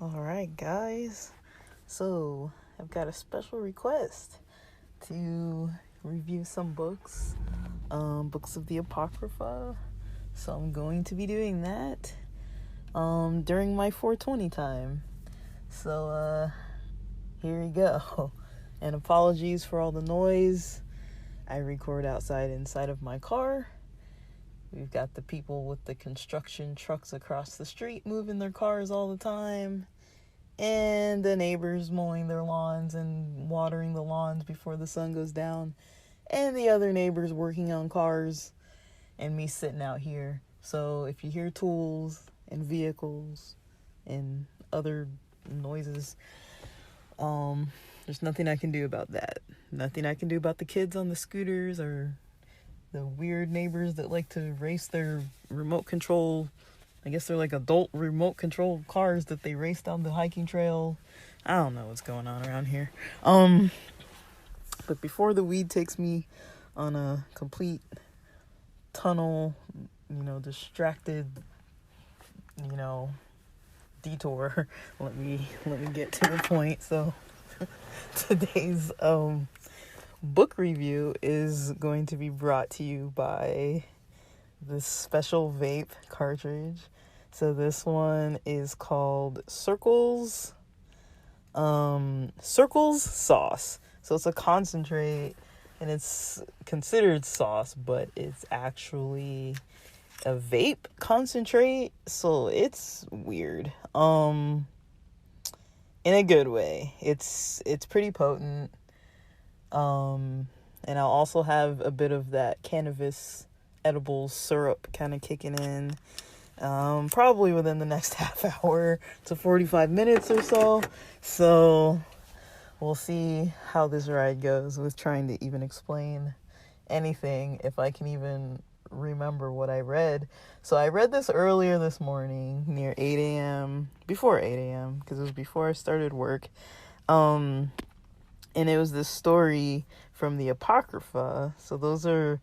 Alright, guys. So, I've got a special request to review some books. Books of the Apocrypha. So, I'm going to be doing that during my 420 time. So, here we go. And apologies for all the noise. I record inside of my car. We've got the people with the construction trucks across the street moving their cars all the time. And the neighbors mowing their lawns and watering the lawns before the sun goes down. And the other neighbors working on cars. And me sitting out here. So if you hear tools and vehicles and other noises, there's nothing I can do about that. Nothing I can do about the kids on the scooters or the weird neighbors that like to race their remote control. I guess they're like adult remote control cars that they race down the hiking trail. I don't know what's going on around here. But before the weed takes me on a complete tunnel, distracted, detour, let me get to the point. So today's book review is going to be brought to you by this special vape cartridge. So this one is called Circles Sauce. So it's a concentrate and it's considered sauce, but it's actually a vape concentrate. So it's weird. In a good way. It's pretty potent. And I'll also have a bit of that cannabis edible syrup kind of kicking in, probably within the next half hour to 45 minutes or so. So we'll see how this ride goes with trying to even explain anything, if I can even remember what I read. So I read this earlier this morning near 8 a.m., before 8 a.m., because it was before I started work. And it was this story from the Apocrypha. So those are,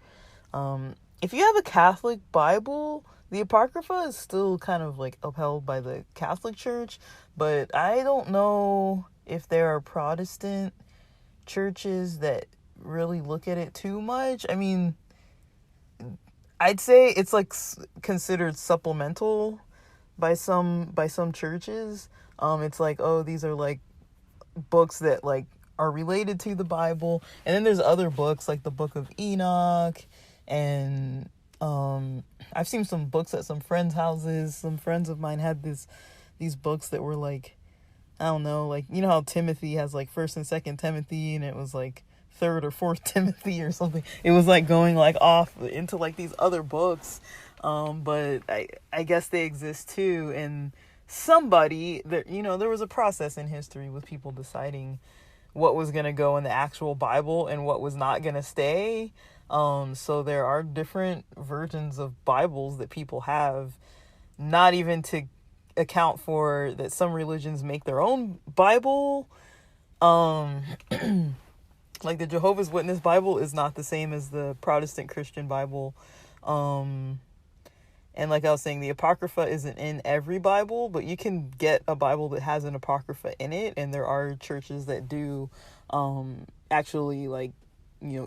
if you have a Catholic Bible, the Apocrypha is still kind of like upheld by the Catholic Church. But I don't know if there are Protestant churches that really look at it too much. I mean, I'd say it's like considered supplemental by some churches. It's like, oh, these are like books that like are related to the Bible. And then there's other books like the Book of Enoch, and I've seen some books at some friends' houses. Some friends of mine had these books that were like, I don't know, like, you know how Timothy has like 1st and 2nd Timothy, and it was like 3rd or 4th Timothy or something. It was like going like off into like these other books. But I guess they exist too. And somebody that, there was a process in history with people deciding what was going to go in the actual Bible and what was not going to stay. So there are different versions of Bibles that people have, not even to account for that some religions make their own Bible. Like the Jehovah's Witness Bible is not the same as the Protestant Christian Bible. And like I was saying, the Apocrypha isn't in every Bible, but you can get a Bible that has an Apocrypha in it. And there are churches that do actually like,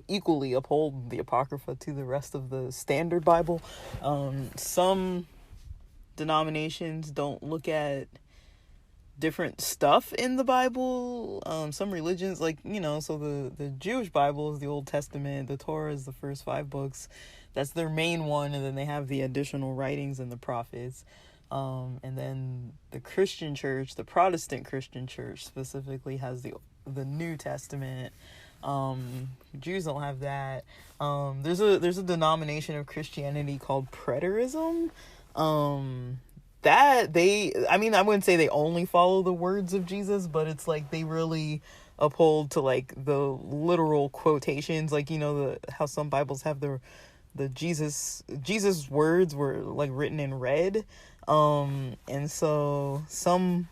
equally uphold the Apocrypha to the rest of the standard Bible. Some denominations don't look at different stuff in the Bible. Some religions, like, so the Jewish Bible is the Old Testament, the Torah is the first 5 books. That's their main one, and then they have the additional writings and the prophets. And then the Christian church, the Protestant Christian church specifically, has the New Testament. Jews don't have that. There's a denomination of Christianity called preterism. That I wouldn't say they only follow the words of Jesus, but it's like they really uphold to like the literal quotations, like, how some Bibles have the Jesus words were like written in red. And so some,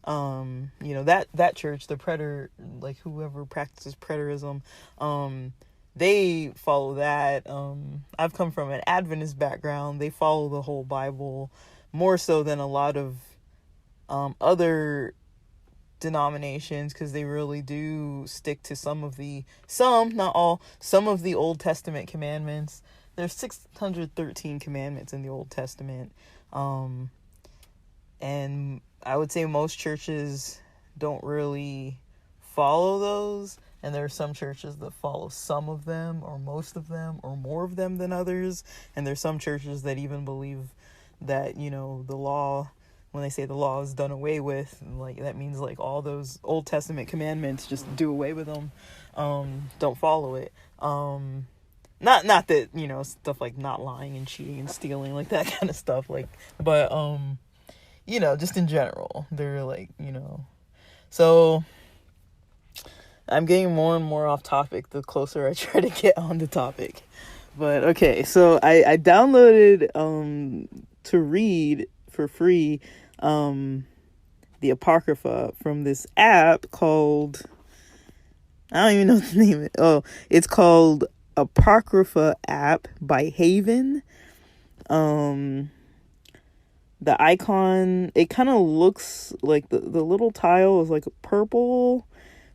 that church, the preter, like whoever practices preterism, they follow that. I've come from an Adventist background. They follow the whole Bible more so than a lot of other denominations, because they really do stick to not all, some of the Old Testament commandments. There's 613 commandments in the Old Testament. And I would say most churches don't really follow those. And there are some churches that follow some of them or most of them or more of them than others. And there's some churches that even believe that, the law, when they say the law is done away with, like that means like all those Old Testament commandments, just do away with them. Don't follow it. Not that, stuff like not lying and cheating and stealing, like that kind of stuff, but just in general, they're like, so I'm getting more and more off topic the closer I try to get on the topic. But okay, so I downloaded to read for free the Apocrypha from this app called, I don't even know the name of it. Oh, it's called Apocrypha app by Haven. The icon, it kind of looks like the little tile is like purple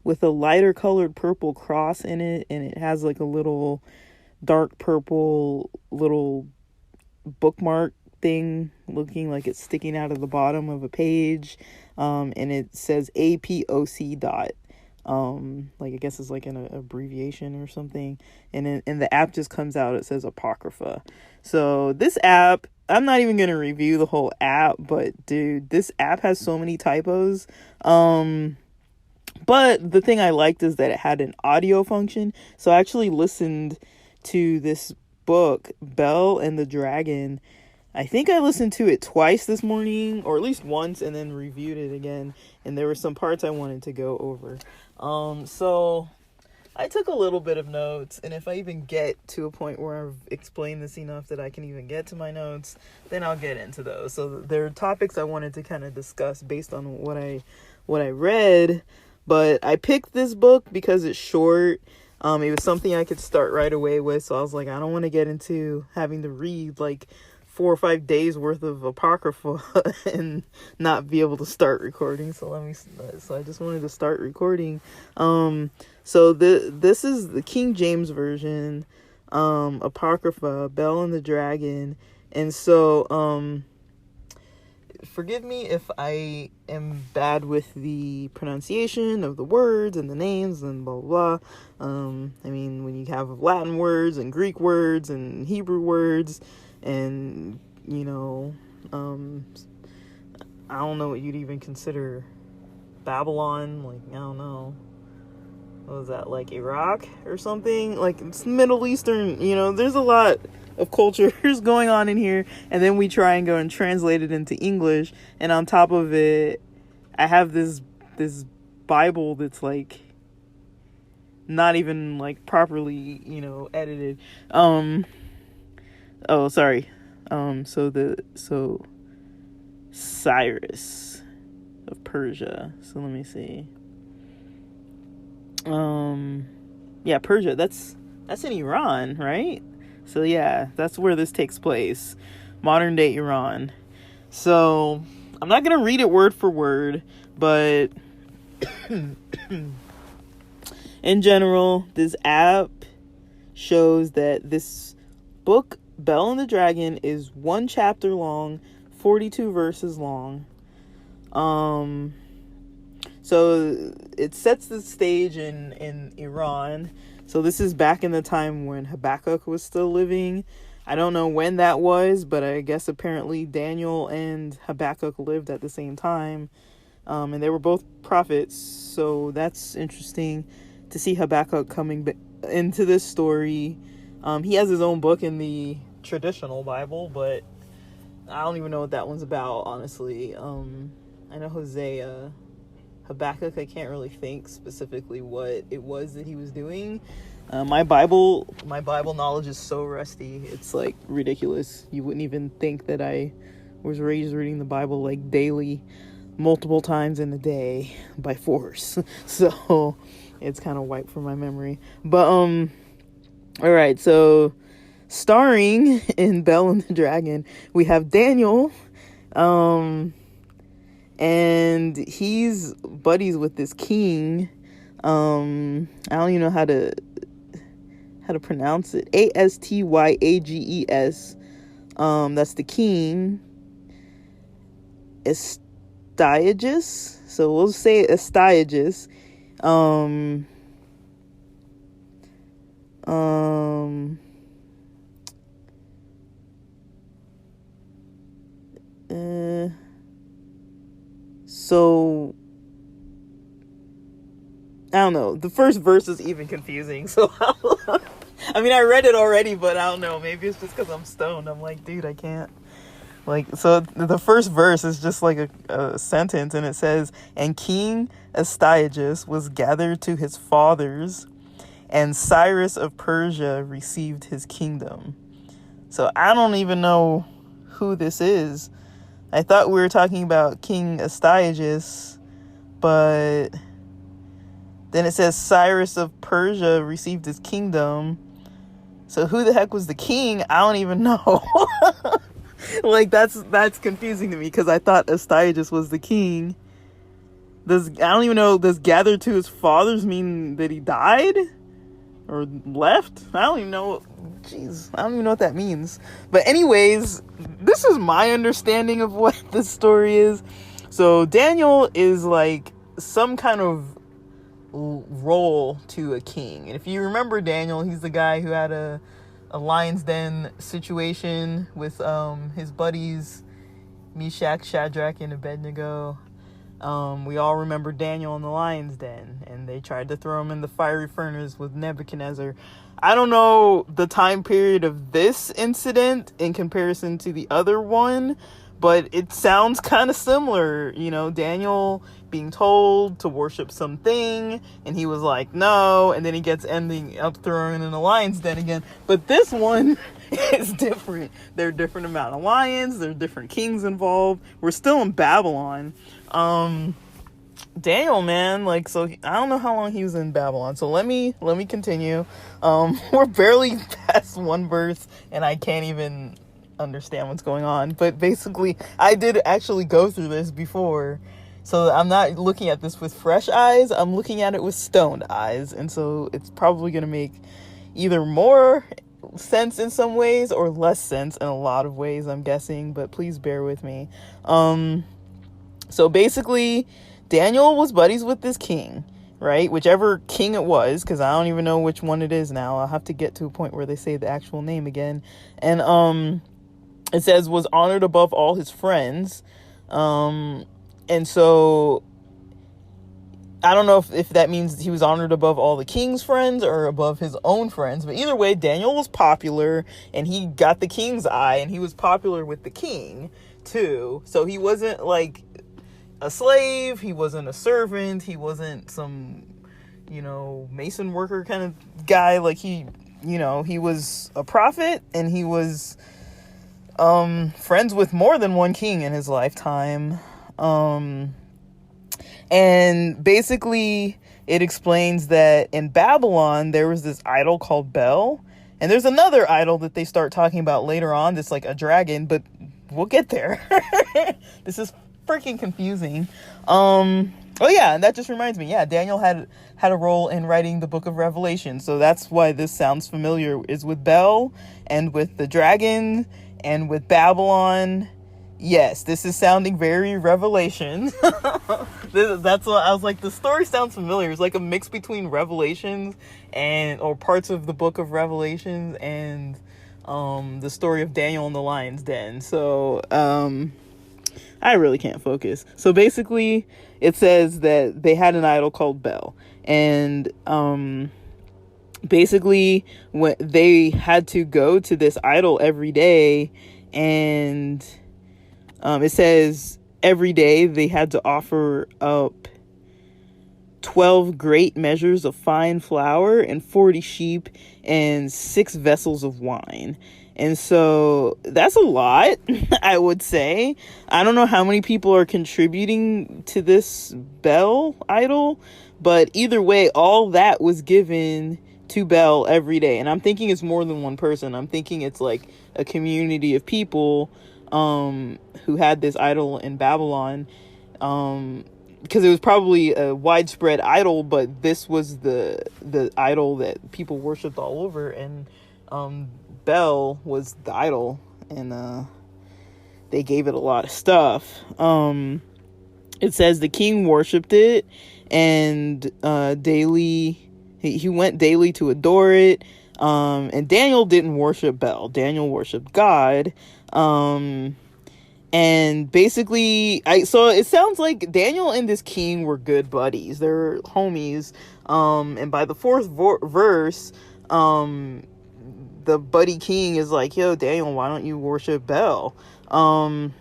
with a lighter colored purple cross in it, and it has like a little dark purple little bookmark thing looking like it's sticking out of the bottom of a page, and it says APOC dot, like I guess it's like an abbreviation or something, and the app just comes out, it says Apocrypha. So this app, I'm not even gonna review the whole app, but dude, this app has so many typos. But the thing I liked is that it had an audio function, so I actually listened to this book, Bell and the Dragon. I think I listened to it twice this morning, or at least once, and then reviewed it again, and there were some parts I wanted to go over. So I took a little bit of notes, and if I even get to a point where I've explained this enough that I can even get to my notes, then I'll get into those. So there are topics I wanted to kind of discuss based on what I read, but I picked this book because it's short. It was something I could start right away with, so I was like, I don't want to get into having to read like 4 or 5 days worth of Apocrypha and not be able to start recording. So I just wanted to start recording. So this is the King James version, Apocrypha, Bell and the Dragon. And so, forgive me if I am bad with the pronunciation of the words and the names and blah, blah, blah. I mean, when you have Latin words and Greek words and Hebrew words, and I don't know what you'd even consider Babylon, like, I don't know, what was that, like Iraq or something, like it's Middle Eastern, there's a lot of cultures going on in here, and then we try and go and translate it into English, and on top of it I have this Bible that's like not even like properly edited. Oh, sorry. So Cyrus of Persia. So let me see. Yeah, Persia. That's in Iran, right? So yeah, that's where this takes place. Modern day Iran. So I'm not gonna read it word for word, but in general, this app shows that this book, Bell and the Dragon, is 1 chapter long, 42 verses long. So it sets the stage in Iran. So this is back in the time when Habakkuk was still living. I don't know when that was, but I guess apparently Daniel and Habakkuk lived at the same time. And they were both prophets. So that's interesting to see Habakkuk coming into this story. He has his own book in the traditional Bible, but I don't even know what that one's about, honestly. I know Hosea. Habakkuk, I can't really think specifically what it was that he was doing. My Bible knowledge is so rusty, it's like ridiculous. You wouldn't even think that I was raised reading the Bible like daily. multiple times in a day by force. So it's kind of wiped from my memory. But all right, so starring in Belle and the Dragon, we have Daniel, and he's buddies with this king. I don't even know how to pronounce it. Astyages. That's the king. Astyages. So we'll say Astyages. So I don't know. The first verse is even confusing. So I mean, I read it already, but I don't know. Maybe it's just because I'm stoned. I'm like, dude, I can't. Like, so the first verse is just like a sentence, and it says, "And King Astyages was gathered to his fathers, and Cyrus of Persia received his kingdom." So I don't even know who this is. I thought we were talking about King Astyages, but then it says Cyrus of Persia received his kingdom. So who the heck was the king? I don't even know. Like, that's confusing to me, because I thought Astyages was the king. I don't even know, does gathered to his fathers mean that he died? Or left? I don't even know. Jeez, I don't even know what that means. But anyways, this is my understanding of what this story is. So Daniel is like some kind of role to a king. And if you remember Daniel, he's the guy who had a lion's den situation with his buddies Meshach, Shadrach, and Abednego. We all remember Daniel in the lion's den, and they tried to throw him in the fiery furnace with Nebuchadnezzar. I don't know the time period of this incident in comparison to the other one, but it sounds kind of similar. You know, Daniel being told to worship something, and he was like, no, and then he gets ending up thrown in the lion's den again. But this one is different. There are different amount of lions, there are different kings involved. We're still in Babylon. Daniel, man, like, so I don't know how long he was in Babylon, so let me continue. We're barely past one verse, and I can't even understand what's going on. But basically, I did actually go through this before, so I'm not looking at this with fresh eyes, I'm looking at it with stoned eyes, and so it's probably going to make either more sense in some ways or less sense in a lot of ways, I'm guessing, but please bear with me. So basically, Daniel was buddies with this king, right? Whichever king it was, because I don't even know which one it is now. I'll have to get to a point where they say the actual name again. And it says was honored above all his friends. And so I don't know if that means he was honored above all the king's friends or above his own friends. But either way, Daniel was popular, and he got the king's eye, and he was popular with the king too. So he wasn't like a slave, he wasn't a servant, he wasn't some, mason worker kind of guy. Like, he was a prophet, and he was friends with more than one king in his lifetime. And basically it explains that in Babylon there was this idol called Bel, and there's another idol that they start talking about later on that's like a dragon, but we'll get there. This is freaking confusing. Oh yeah, and that just reminds me, Daniel had a role in writing the book of Revelation, so that's why this sounds familiar, is with Bel and with the dragon and with Babylon. Yes, this is sounding very Revelation. That's what I was like, the story sounds familiar. It's like a mix between Revelations or parts of the book of Revelations and the story of Daniel in the lion's den. So I really can't focus. So basically it says that they had an idol called Bel, and basically when they had to go to this idol every day, and it says every day they had to offer up 12 great measures of fine flour and 40 sheep and 6 vessels of wine. And so that's a lot, I would say. I don't know how many people are contributing to this Bel idol, but either way, all that was given to Bel every day. And I'm thinking it's more than one person. I'm thinking it's like a community of people who had this idol in Babylon, because it was probably a widespread idol, but this was the idol that people worshipped all over, and Bel was the idol, and they gave it a lot of stuff. It says the king worshipped it, and daily he went daily to adore it. And Daniel didn't worship Bel. Daniel worshipped God. And basically, so it sounds like Daniel and this king were good buddies. They're homies. And by the fourth verse, the buddy king is like, yo, Daniel, why don't you worship Bel? And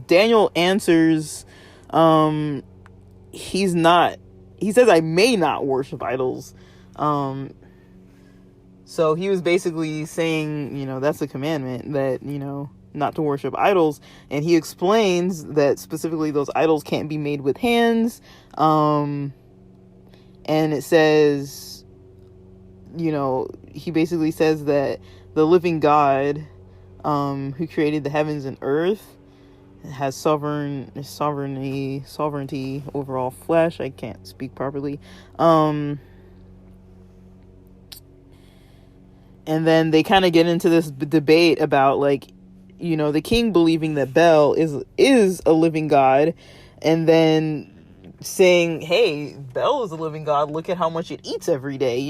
Daniel answers, he says, I may not worship idols. So he was basically saying, that's a commandment, that, not to worship idols. And he explains that specifically those idols can't be made with hands. And it says, he basically says that the living God, who created the heavens and earth, has sovereignty over all flesh. I can't speak properly. And then they kind of get into this debate about, like, the king believing that Bel is a living God, and then saying, hey, Bel is a living God, look at how much it eats every day,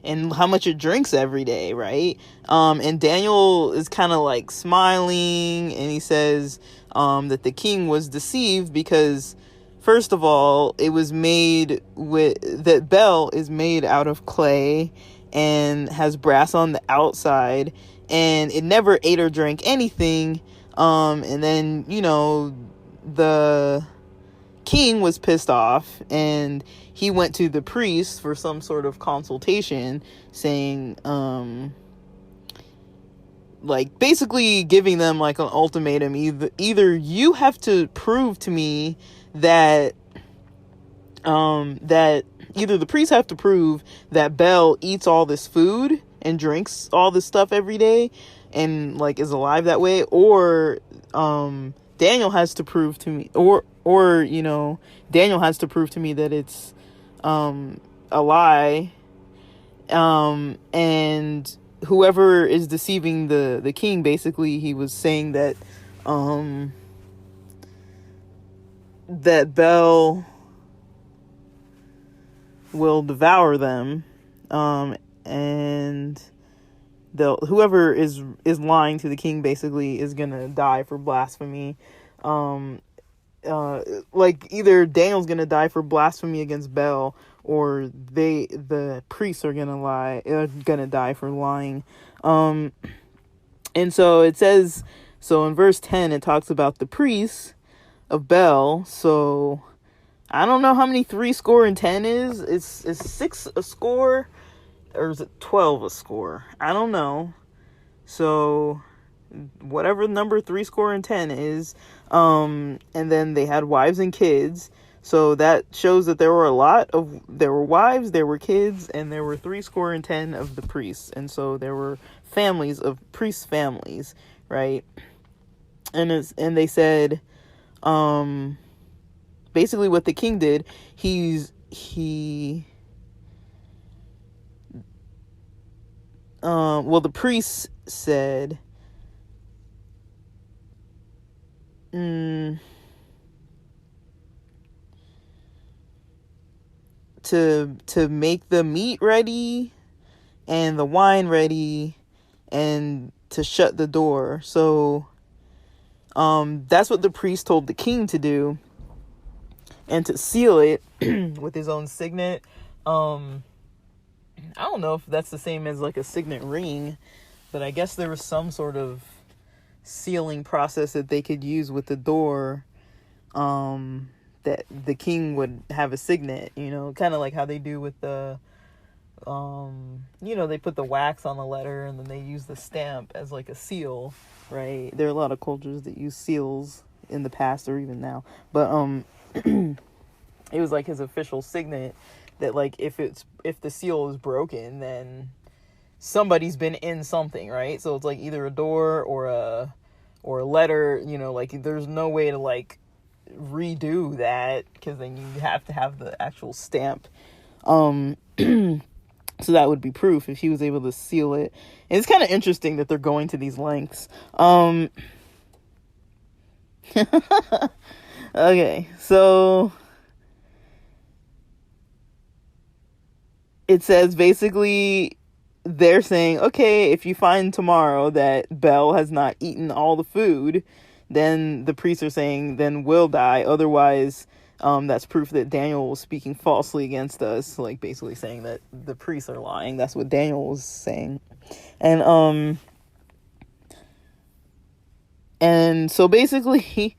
and how much it drinks every day, right? And Daniel is kind of like smiling, and he says that the king was deceived because, first of all, that Bel is made out of clay and has brass on the outside, and it never ate or drank anything. And then, the king was pissed off, and he went to the priest for some sort of consultation, saying, like, basically giving them like an ultimatum. Either you have to prove to me that either the priests have to prove that Bel eats all this food and drinks all this stuff every day and like is alive that way, or Daniel has to prove to me, or Daniel has to prove to me that it's a lie, and whoever is deceiving the king, basically he was saying that that Bel will devour them, and whoever is lying to the king basically is gonna die for blasphemy. Like, either Daniel's gonna die for blasphemy against Bel, or the priests are gonna die for lying. And so it says, so in verse 10 it talks about the priests of Bel. So I don't know how many 70 is. It's 6 a score, or is it 12 a score? I don't know. So whatever number 70 is, and then they had wives and kids. So that shows that there were wives, there were kids, and there were 70 of the priests. And so there were families of priests' families, right? And they said, basically what the king did, the priests said, to make the meat ready and the wine ready and to shut the door. So that's what the priest told the king to do, and to seal it with his own signet. I don't know if that's the same as like a signet ring, but I guess there was some sort of sealing process that they could use with the door, that that the king would have a signet, kind of like how they do with the, they put the wax on the letter and then they use the stamp as like a seal, right? There are a lot of cultures that use seals in the past or even now, but it was like his official signet that like if the seal is broken, then somebody's been in something, right? So it's like either a door or a letter, like there's no way to like redo that because then you have to have the actual stamp. So that would be proof if he was able to seal it. And it's kind of interesting that they're going to these lengths. Okay, so it says basically they're saying, okay, if you find tomorrow that Bel has not eaten all the food, then the priests are saying, then we'll die. Otherwise, that's proof that Daniel was speaking falsely against us, like basically saying that the priests are lying. That's what Daniel was saying. And so basically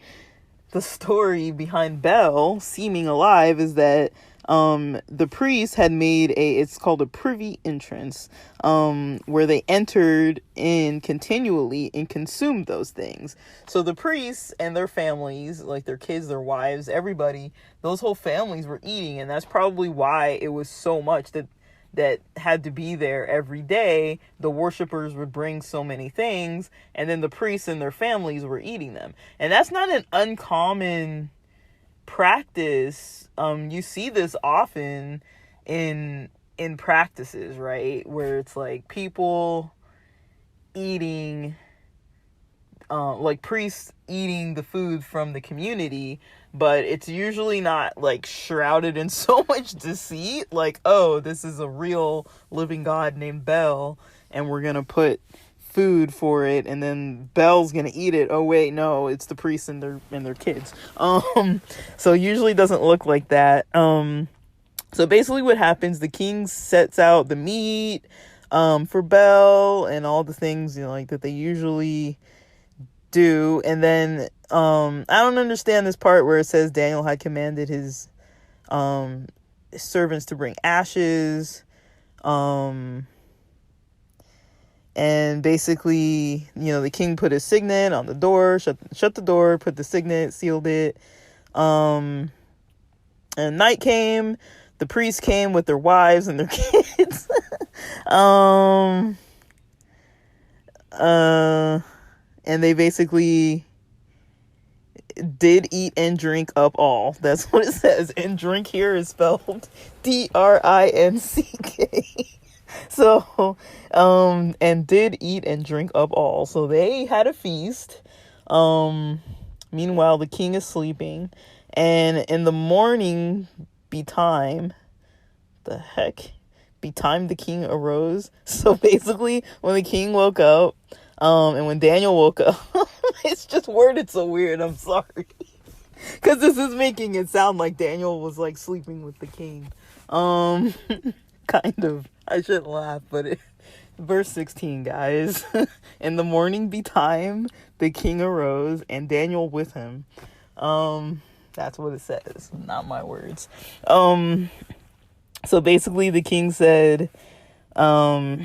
the story behind Bel seeming alive is that the priest had made it's called a privy entrance, where they entered in continually and consumed those things. So the priests and their families, like their kids, their wives, everybody, those whole families were eating. And that's probably why it was so much that had to be there every day. The worshipers would bring so many things, and then the priests and their families were eating them. And that's not an uncommon practice. You see this often in practices, right, where it's like people eating, like priests eating the food from the community, but it's usually not like shrouded in so much deceit, like, oh, this is a real living God named Bel and we're gonna put food for it and then Bel's gonna eat it. Oh wait, no, it's the priests and their kids. So usually doesn't look like that. So basically what happens, the king sets out the meat for Bel and all the things, like that they usually do. And then I don't understand this part where it says Daniel had commanded his servants to bring ashes. And basically, the king put his signet on the door, shut the door, put the signet, sealed it. And night came, the priests came with their wives and their kids. And they basically did eat and drink up all. That's what it says. And drink here is spelled DRINCK. So, and did eat and drink up all. So they had a feast. Meanwhile, the king is sleeping. And in the morning betime, betime the king arose. So basically, when the king woke up, and when Daniel woke up, it's just worded so weird. I'm sorry. Because this is making it sound like Daniel was like sleeping with the king. Kind of. I shouldn't laugh, but verse 16, guys. In the morning betime, the king arose, and Daniel with him. That's what it says, not my words. So basically, the king said, are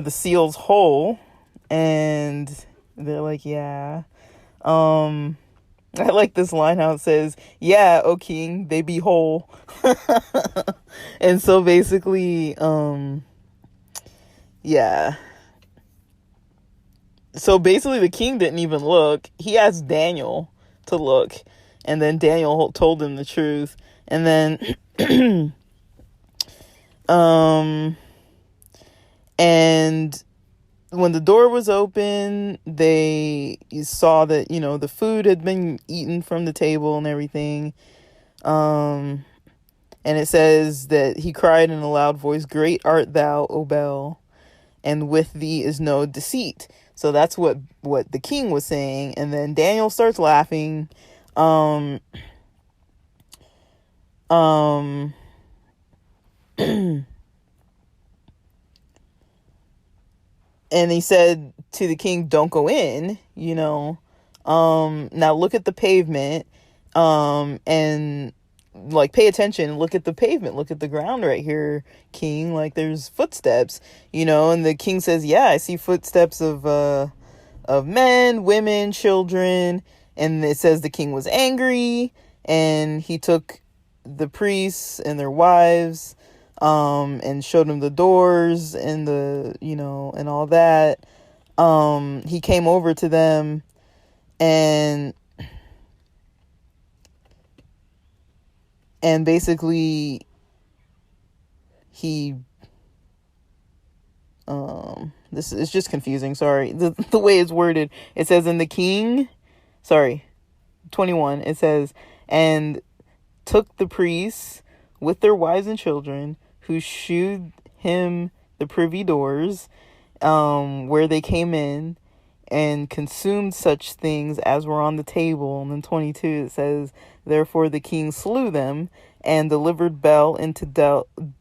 the seals whole? And they're like, yeah. I like this line how it says, yeah, O king, they be whole. And so basically, yeah. So basically the king didn't even look. He asked Daniel to look. And then Daniel told him the truth. And then, and when the door was open, they saw that, the food had been eaten from the table and everything. And it says that he cried in a loud voice, "Great art thou, O Bel, and with thee is no deceit." So that's what the king was saying. And then Daniel starts laughing. And he said to the king, "Don't go in, Now look at the pavement, and like pay attention, look at the pavement, look at the ground right here, king. Like there's footsteps, and the king says, yeah, I see footsteps of men, women, children. And it says the king was angry, and he took the priests and their wives, and showed them the doors and and all that. He came over to them, and basically he this is just confusing, sorry, the way it's worded. It says, in the king, 21, it says, and took the priests with their wives and children, who shewed him the privy doors, where they came in, and consumed such things as were on the table. And then 22, it says, therefore the king slew them, and delivered Bel into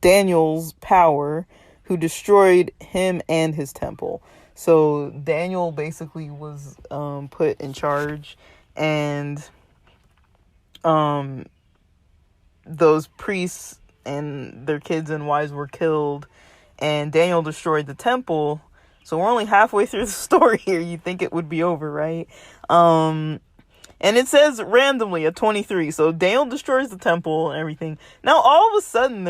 Daniel's power, who destroyed him and his temple. So Daniel basically was put in charge, and those priests and their kids and wives were killed, and Daniel destroyed the temple. So we're only halfway through the story here. You'd think it would be over, right? And it says randomly at 23. So Daniel destroys the temple and everything. Now, all of a sudden,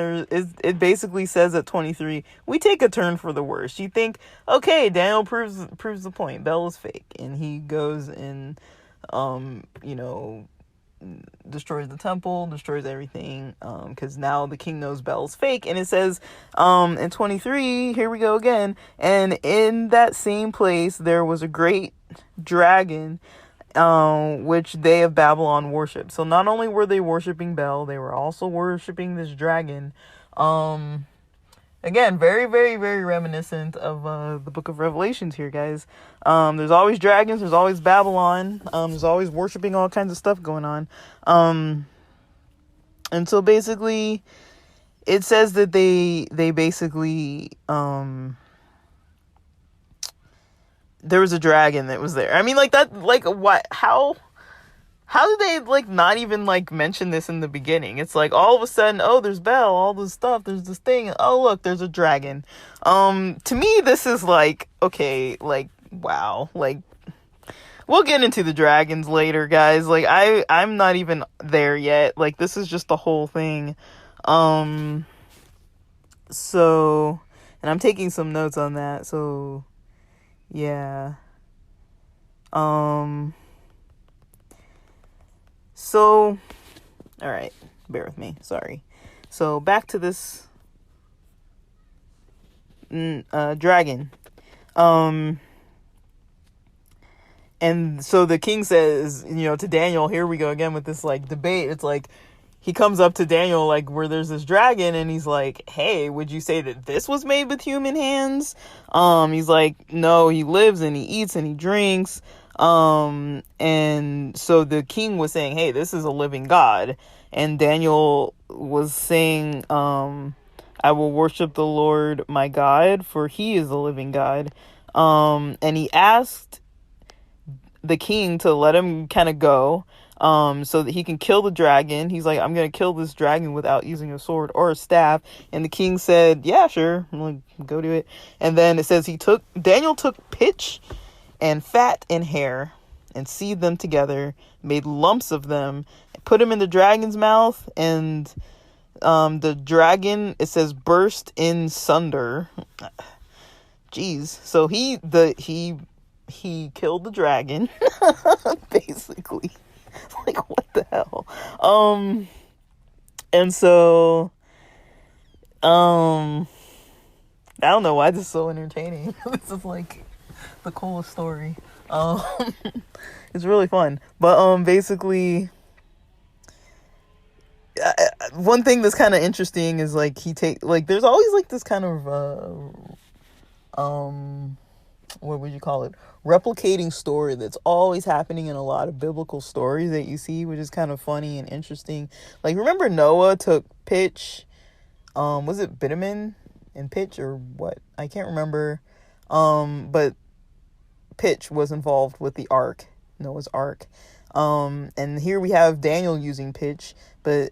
it basically says at 23, we take a turn for the worse. You think, okay, Daniel proves the point. Bel is fake. And he goes and, destroys the temple, destroys everything, because now the king knows Bel's fake. And it says in 23, here we go again, and in that same place there was a great dragon, which they of Babylon worship. So not only were they worshiping Bel, they were also worshiping this dragon. Again, very, very, very reminiscent of the book of Revelations here, guys. There's always dragons. There's always Babylon. There's always worshiping, all kinds of stuff going on. And so basically, it says that they basically, there was a dragon that was there. I mean, like that, like what, how did they like not even like mention this in the beginning? It's like all of a sudden, oh, there's Bel, all this stuff, there's this thing, oh look, there's a dragon. To me, this is like, okay, like, wow, like, we'll get into the dragons later, guys. Like, I'm not even there yet. Like, this is just the whole thing. So, and I'm taking some notes on that, so yeah. So, all right, bear with me. Sorry. So back to this dragon. And so the king says, to Daniel, here we go again with this like debate. It's like he comes up to Daniel like where there's this dragon, and he's like, hey, would you say that this was made with human hands? He's like, no, he lives and he eats and he drinks. And so the king was saying, hey, this is a living God. And Daniel was saying, I will worship the Lord my God, for he is a living God. And he asked the king to let him kind of go, so that he can kill the dragon. He's like, I'm going to kill this dragon without using a sword or a staff. And the king said, yeah, sure. I'm like, go do it. And then it says Daniel took pitch and fat and hair, and seethed them together, made lumps of them, put them in the dragon's mouth, and the dragon, it says, burst in sunder. Jeez. So he killed the dragon, basically. Like, what the hell? And so, I don't know why this is so entertaining. This is like the coolest story. It's really fun. But basically, one thing that's kind of interesting is like there's always like this kind of what would you call it, replicating story that's always happening in a lot of biblical stories that you see, which is kind of funny and interesting. Like, remember Noah took pitch, was it bitumen and pitch or what? I can't remember. But pitch was involved with the ark, Noah's Ark. And here we have Daniel using pitch, but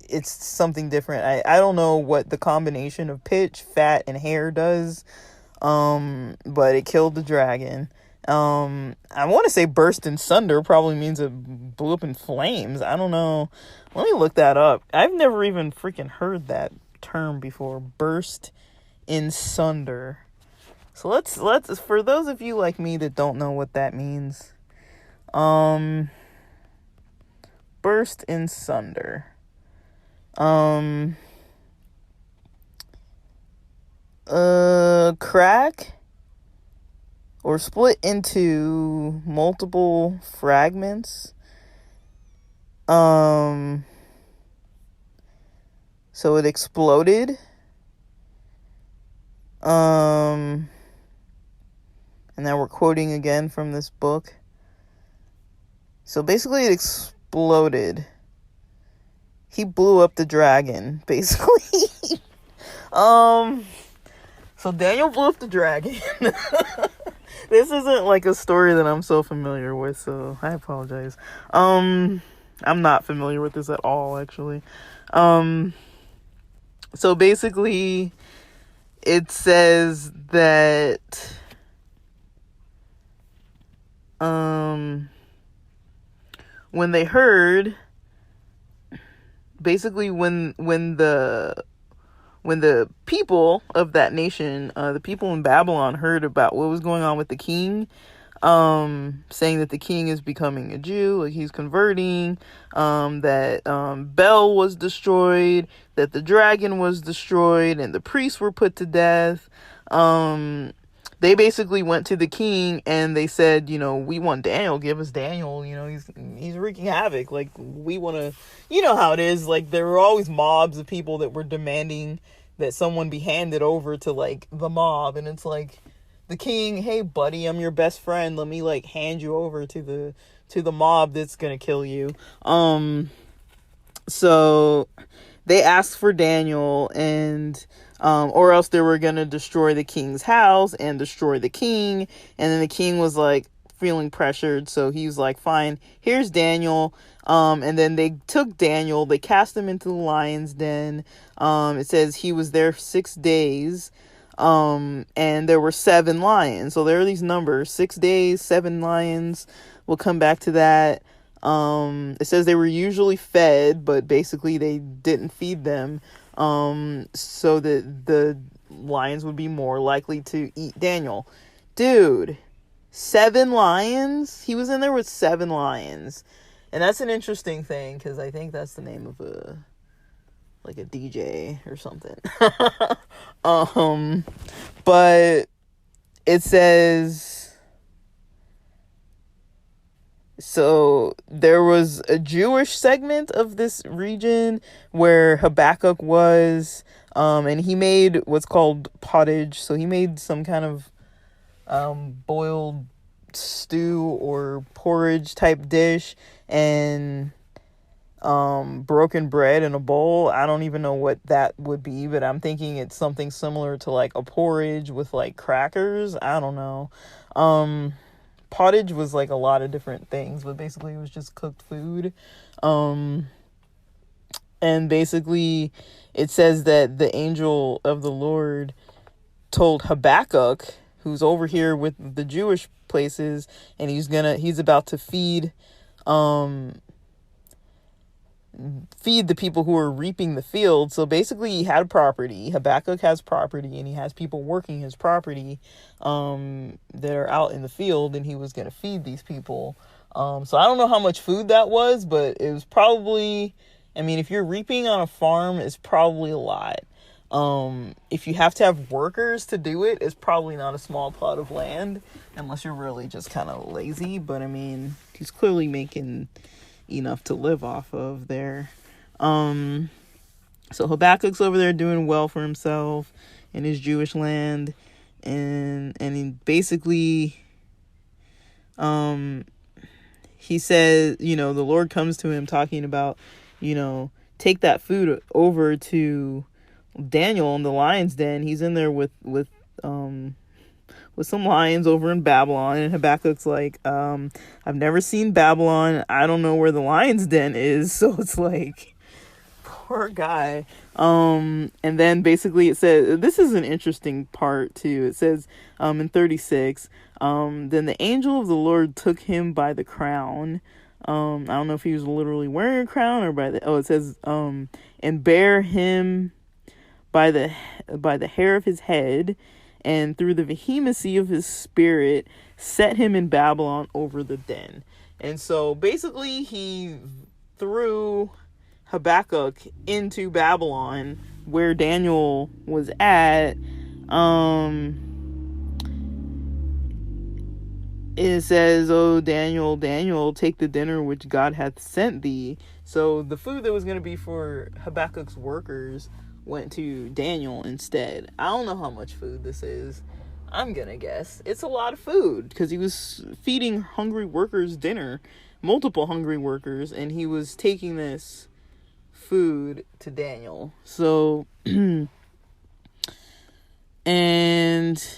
it's something different. I don't know what the combination of pitch, fat, and hair does, but it killed the dragon. I want to say burst in sunder probably means it blew up in flames. I don't know. Let me look that up. I've never even freaking heard that term before. Burst in sunder. So let's for those of you like me that don't know what that means, burst in sunder. Crack or split into multiple fragments. So it exploded. And now we're quoting again from this book. So basically it exploded. He blew up the dragon, basically. So Daniel blew up the dragon. This isn't like a story that I'm so familiar with, so I apologize. I'm not familiar with this at all, actually. So basically it says that when they heard, basically when the people of that nation, the people in Babylon, heard about what was going on with the king, saying that the king is becoming a Jew, like he's converting, that Bel was destroyed, that the dragon was destroyed, and the priests were put to death, they basically went to the king and they said, we want Daniel, give us Daniel, he's wreaking havoc, like we want to, how it is, like there were always mobs of people that were demanding that someone be handed over to like the mob, and it's like the king, hey buddy, I'm your best friend, let me like hand you over to the mob that's gonna kill you. So they asked for Daniel, and or else they were gonna destroy the king's house and destroy the king. And then the king was like feeling pressured, so he was like, fine, here's Daniel. And then they took Daniel, they cast him into the lion's den. It says he was there 6 days, and there were 7 lions. So there are these numbers: 6 days, 7 lions. We'll come back to that. It says they were usually fed, but basically they didn't feed them, so that the lions would be more likely to eat Daniel. Dude, 7 lions? He was in there with 7 lions. And that's an interesting thing, because I think that's the name of a DJ or something. But it says, so there was a Jewish segment of this region where Habakkuk was, and he made what's called pottage. So he made some kind of boiled stew or porridge type dish, and broken bread in a bowl. I don't even know what that would be, but I'm thinking it's something similar to like a porridge with like crackers. I don't know. Pottage was like a lot of different things, but basically it was just cooked food. And basically it says that the angel of the Lord told Habakkuk, who's over here with the Jewish places, and he's about to feed the people who are reaping the field. So basically he had property. Habakkuk has property, and he has people working his property that are out in the field, and he was going to feed these people. So I don't know how much food that was, but it was probably, if you're reaping on a farm, it's probably a lot. If you have to have workers to do it, it's probably not a small plot of land, unless you're really just kind of lazy. But he's clearly making enough to live off of there. So Habakkuk's over there doing well for himself in his Jewish land, and he basically he says, the Lord comes to him talking about, take that food over to Daniel in the lion's den. He's in there with with some lions over in Babylon. And Habakkuk's like, I've never seen Babylon. I don't know where the lion's den is. So it's like, poor guy. And then basically it says, this is an interesting part too. It says, in 36, then the angel of the Lord took him by the crown. I don't know if he was literally wearing a crown or it says, and bare him by the hair of his head, and through the vehemency of his spirit set him in Babylon over the den. And so basically he threw Habakkuk into Babylon where Daniel was at. It says, "Oh, Daniel, Daniel, take the dinner which God hath sent thee." So the food that was going to be for Habakkuk's workers went to Daniel instead. I don't know how much food this is. I'm going to guess it's a lot of food, because he was feeding hungry workers dinner, multiple hungry workers, and he was taking this food to Daniel. So, and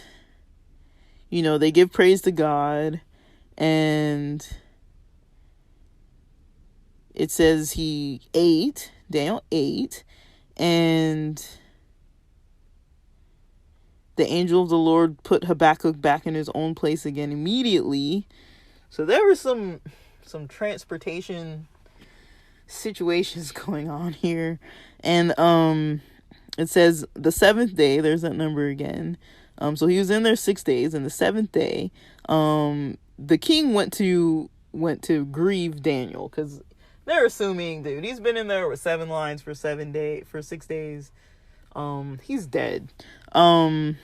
you know, they give praise to God, and it says Daniel ate, and the angel of the Lord put Habakkuk back in his own place again immediately. So there were some transportation situations going on here. And it says the seventh day, there's that number again. So he was in there 6 days, and the seventh day, the king went to grieve Daniel, because they're assuming, dude, he's been in there with 7 lions for 6 days. He's dead. And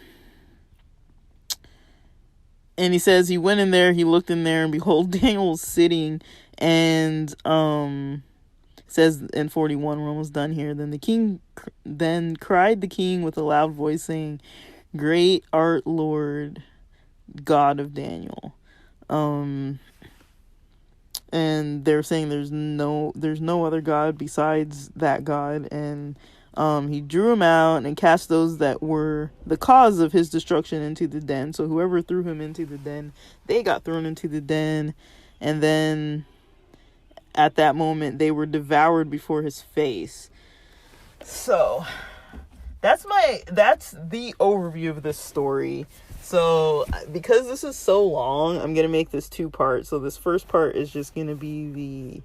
he says he went in there, he looked in there, and behold, Daniel was sitting, and says in 41, we're almost done here. Then the king cried the king with a loud voice, saying, "Great art, Lord, God of Daniel." And they're saying there's no other God besides that God. And he drew him out and cast those that were the cause of his destruction into the den. So whoever threw him into the den, they got thrown into the den. And then at that moment, they were devoured before his face. So that's the overview of this story. So because this is so long, I'm going to make this 2 parts. So this first part is just going to be the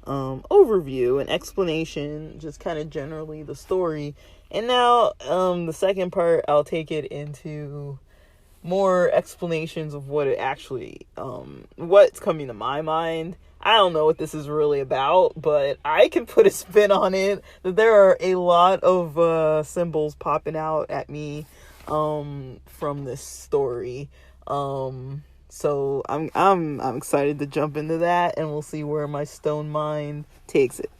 overview and explanation, just kind of generally the story. And now the second part, I'll take it into more explanations of what it actually, what's coming to my mind. I don't know what this is really about, but I can put a spin on it. That there are a lot of symbols popping out at me from this story. So I'm excited to jump into that, and we'll see where my stone mind takes it.